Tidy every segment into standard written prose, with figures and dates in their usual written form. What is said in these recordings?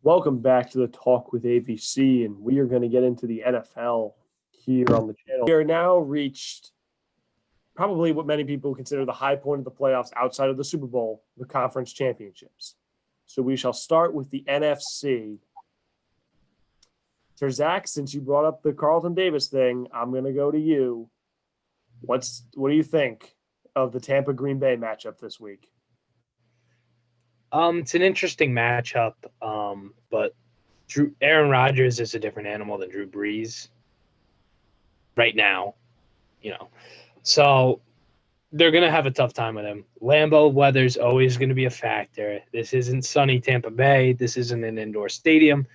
Welcome back to the Talk with AVC, and we are going to get into the NFL here on the channel. We are now reached probably what many people consider the high point of the playoffs outside of the Super Bowl, the conference championships. So we shall start with the NFC. Zach, since you brought up the Carlton Davis thing, I'm going to go to you. What do you think of the Tampa Green Bay matchup this week? It's an interesting matchup, but Aaron Rodgers is a different animal than Drew Brees right now, So they're going to have a tough time with him. Lambeau weather's always going to be a factor. This isn't sunny Tampa Bay. This isn't an indoor stadium.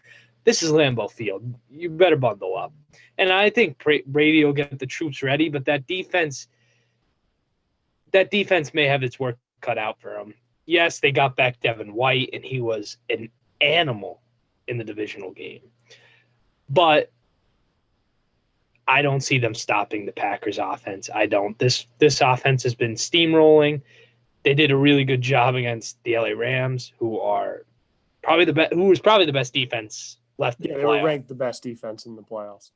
This is Lambeau Field. You better bundle up. And I think Brady will get the troops ready, but that defense may have its work cut out for him. Yes, they got back Devin White, and he was an animal in the divisional game. But I don't see them stopping the Packers offense. I don't. This offense has been steamrolling. They did a really good job against the LA Rams, who was probably the best defense left in the playoffs. They were ranked the best defense in the playoffs.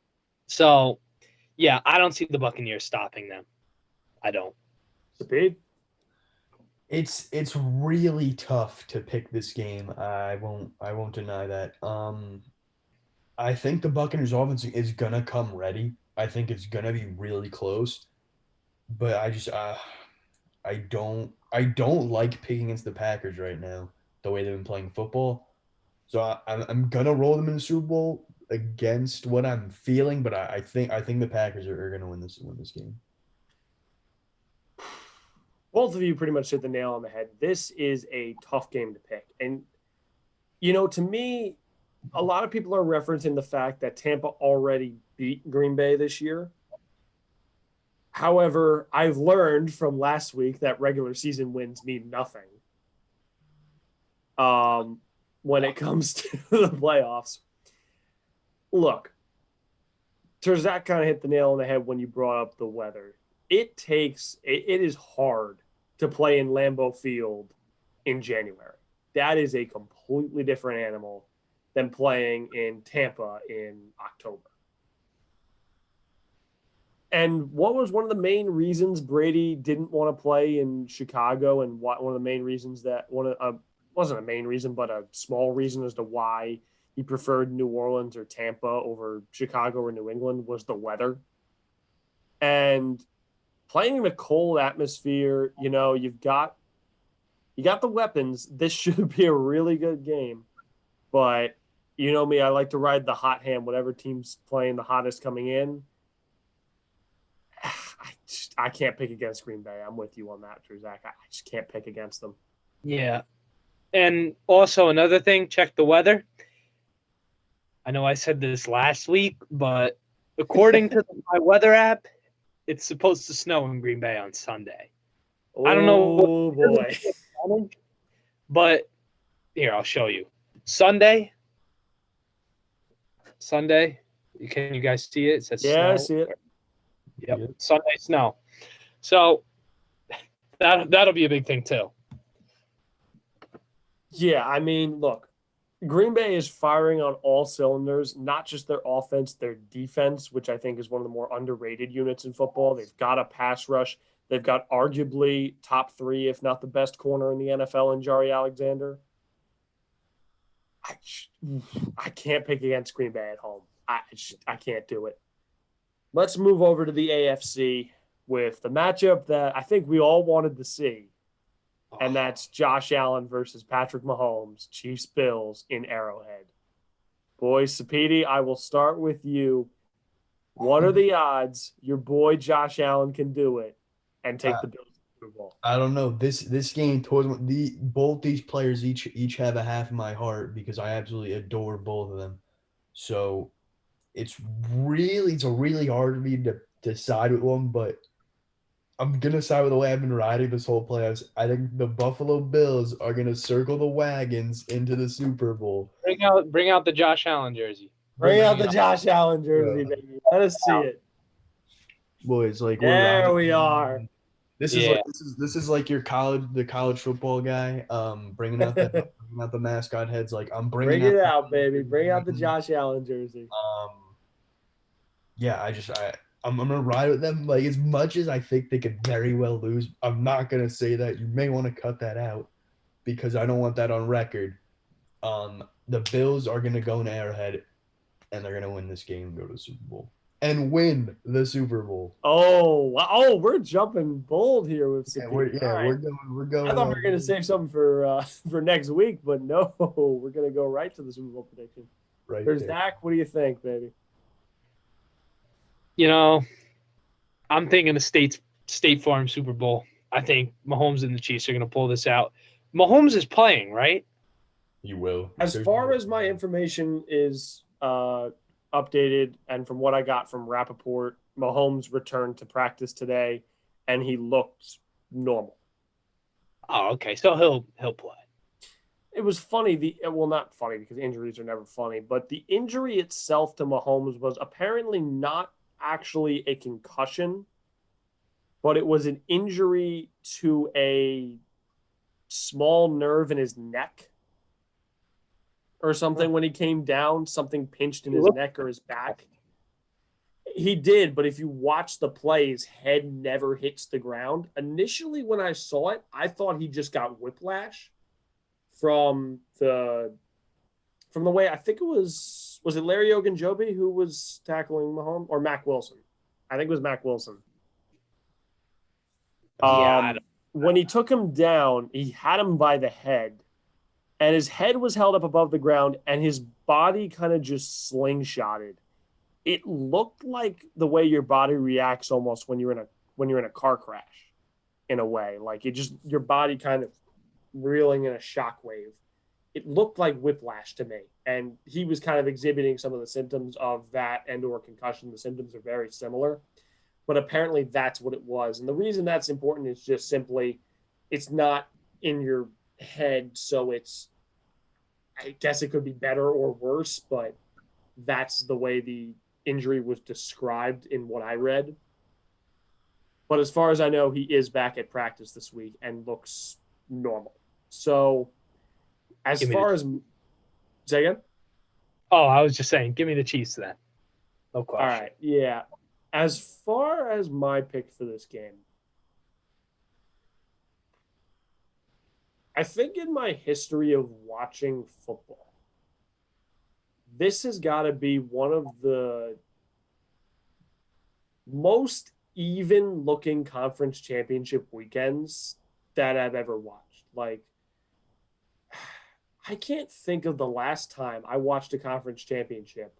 So, yeah, I don't see the Buccaneers stopping them. I don't. Speed? It's really tough to pick this game. I won't deny that. I think the Buccaneers offense is gonna come ready. I think it's gonna be really close. But I don't like picking against the Packers right now, the way they've been playing football. So I'm gonna roll them in the Super Bowl against what I'm feeling, but I think the Packers are gonna win this game. Both of you pretty much hit the nail on the head. This is a tough game to pick. And, to me, a lot of people are referencing the fact that Tampa already beat Green Bay this year. However, I've learned from last week that regular season wins mean nothing when it comes to the playoffs. Look, Zach kind of hit the nail on the head when you brought up the weather. It is hard to play in Lambeau Field in January. That is a completely different animal than playing in Tampa in October. And what was one of the main reasons Brady didn't want to play in Chicago, and one of the main reasons that wasn't a main reason, but a small reason as to why he preferred New Orleans or Tampa over Chicago or New England was the weather. And playing in a cold atmosphere, you've got the weapons. This should be a really good game. But you know me, I like to ride the hot hand. Whatever team's playing the hottest coming in, I can't pick against Green Bay. I'm with you on that, Zach. I just can't pick against them. Yeah. And also another thing, check the weather. I know I said this last week, but according to my weather app, it's supposed to snow in Green Bay on Sunday. I don't know. Oh, boy. But here, I'll show you. Sunday. Can you guys see it? It says snow. I see it. Yep. Sunday snow. So that'll be a big thing too. Yeah, I mean, look, Green Bay is firing on all cylinders, not just their offense, their defense, which I think is one of the more underrated units in football. They've got a pass rush. They've got arguably top 3, if not the best corner in the NFL in Jari Alexander. I can't pick against Green Bay at home. I can't do it. Let's move over to the AFC with the matchup that I think we all wanted to see. And that's Josh Allen versus Patrick Mahomes, Chiefs Bills in Arrowhead. Boys, Sapiti, I will start with you. What are the odds your boy Josh Allen can do it and take the Bills to the Super Bowl? I don't know. This game both these players each have a half of my heart because I absolutely adore both of them. So it's really hard for me to decide with one, but I'm going to side with the way I've been riding this whole playoffs. I think the Buffalo Bills are going to circle the wagons into the Super Bowl. Bring out the Josh Allen jersey. Bring out the Josh Allen jersey, baby. Let us see it. Boys, there we are. This is Yeah. like this is like the college football guy, bringing out the mascot heads. Like I'm bringing Bring out it the out, baby. Bring out the ring. Josh Allen jersey. Yeah, I'm gonna ride with them. Like as much as I think they could very well lose, I'm not gonna say that. You may want to cut that out because I don't want that on record. The Bills are gonna go in Arrowhead and they're gonna win this game and go to the Super Bowl and win the Super Bowl. Oh, we're jumping bold here with Yeah, Sapir. All right. we're going. I thought we were gonna save something for next week, but no, we're gonna go right to the Super Bowl prediction. right There's there. Dak. What do you think, baby? You know, I'm thinking the State Farm Super Bowl. I think Mahomes and the Chiefs are going to pull this out. Mahomes is playing, right? You will. As far as my information is updated, and from what I got from Rappaport, Mahomes returned to practice today, and he looked normal. Oh, okay. So he'll play. It was funny. Not funny because injuries are never funny, but the injury itself to Mahomes was apparently not actually a concussion, but it was an injury to a small nerve in his neck or something. When he came down, something pinched in his neck or his back. He did, but if you watch the play, his head never hits the ground. Initially, when I saw it, I thought he just got whiplash from the way, I think it was it Larry Ogunjobi who was tackling Mahomes, or Mack Wilson? I think it was Mack Wilson. When he took him down, he had him by the head, and his head was held up above the ground, and his body kind of just slingshotted. It looked like the way your body reacts almost when you're in a car crash, in a way. Like your body kind of reeling in a shockwave. It looked like whiplash to me, and he was kind of exhibiting some of the symptoms of that and/or concussion. The symptoms are very similar, but apparently that's what it was. And the reason that's important is just simply it's not in your head, so I guess it could be better or worse, but that's the way the injury was described in what I read. But as far as I know, he is back at practice this week and looks normal. So as far as say again? Oh, I was just saying, give me the Chiefs then. No question. All right, yeah. As far as my pick for this game, I think in my history of watching football, this has got to be one of the most even looking conference championship weekends that I've ever watched. Like, I can't think of the last time I watched a conference championship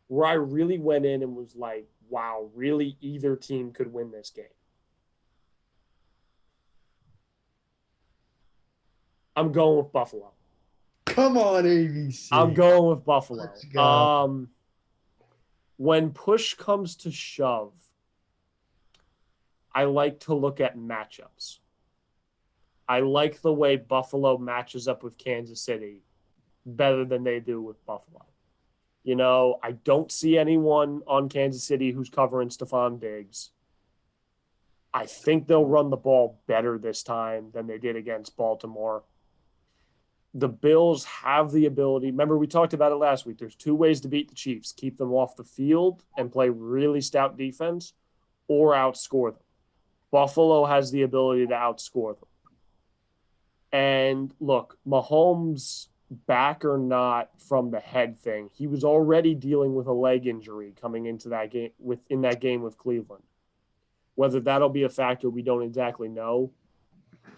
where I really went in and was like, wow, really either team could win this game. I'm going with Buffalo. Come on, ABC. I'm going with Buffalo. Let's go. When push comes to shove, I like to look at matchups. I like the way Buffalo matches up with Kansas City better than they do with Buffalo. You know, I don't see anyone on Kansas City who's covering Stephon Diggs. I think they'll run the ball better this time than they did against Baltimore. The Bills have the ability. Remember, we talked about it last week. There's two ways to beat the Chiefs: keep them off the field and play really stout defense, or outscore them. Buffalo has the ability to outscore them. And look, Mahomes, back or not from the head thing, he was already dealing with a leg injury coming into that game in that game with Cleveland. Whether that'll be a factor, we don't exactly know.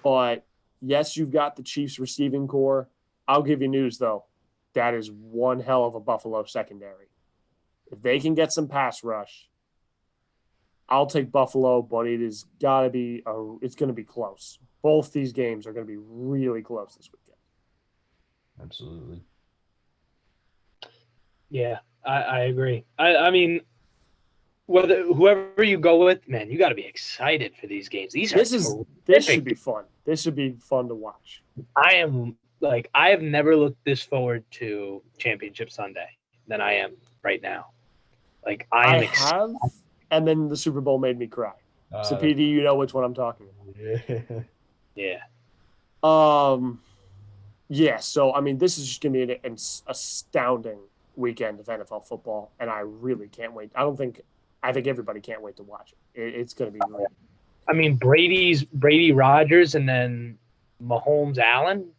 But yes, you've got the Chiefs receiving core. I'll give you news, though. That is one hell of a Buffalo secondary. If they can get some pass rush, I'll take Buffalo, but it's going to be close. Both these games are going to be really close this weekend. Absolutely. Yeah, I agree. I mean, whoever you go with, man, you got to be excited for these games. This should be fun. This should be fun to watch. I have never looked this forward to Championship Sunday than I am right now. Like I have, and then the Super Bowl made me cry. So PD, you know which one I'm talking about. Yeah. Yeah. Yeah. So I mean, this is just gonna be an astounding weekend of NFL football, and I really can't wait. I think everybody can't wait to watch it. It's gonna be great. I mean, Brady Rogers and then Mahomes Allen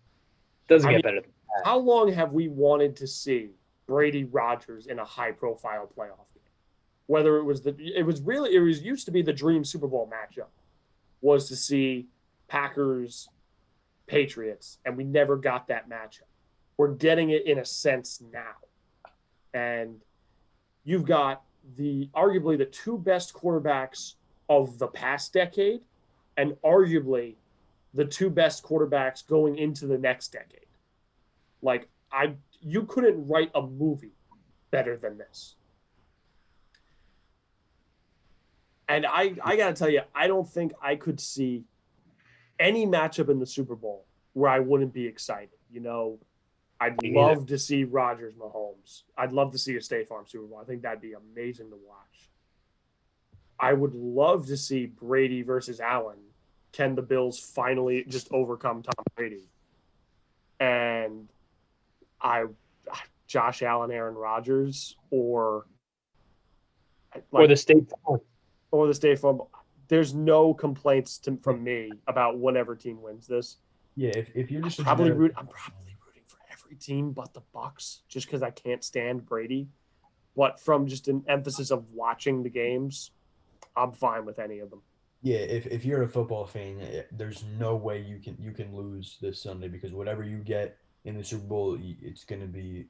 doesn't get better than that. How long have we wanted to see Brady Rogers in a high profile playoff game? Whether it was used to be the dream Super Bowl matchup was to see Packers Patriots, and we never got that matchup. We're getting it in a sense now. And you've got arguably the two best quarterbacks of the past decade, and arguably the two best quarterbacks going into the next decade. Like you couldn't write a movie better than this. And I got to tell you, I don't think I could see any matchup in the Super Bowl where I wouldn't be excited. I'd love to see Rodgers Mahomes. I'd love to see a State Farm Super Bowl. I think that'd be amazing to watch. I would love to see Brady versus Allen. Can the Bills finally just overcome Tom Brady? And Josh Allen, Aaron Rodgers, or the State Farm. Or the State Farm. There's no complaints from me about whatever team wins this. Yeah, if you're just I'm probably rooting for every team but the Bucs, just because I can't stand Brady. But from just an emphasis of watching the games, I'm fine with any of them. Yeah, if you're a football fan, there's no way you can lose this Sunday, because whatever you get in the Super Bowl, it's gonna be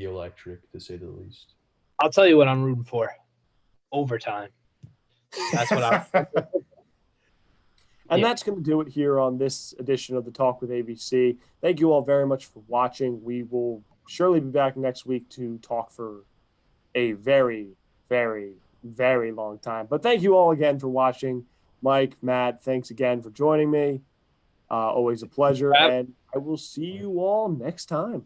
electric, to say the least. I'll tell you what I'm rooting for: overtime. That's what I'm. And that's going to do it here on this edition of the Talk with ABC. Thank you all very much for watching. We will surely be back next week to talk for a very, very, very long time. But thank you all again for watching. Mike, Matt, thanks again for joining me. Always a pleasure. And I will see you all next time.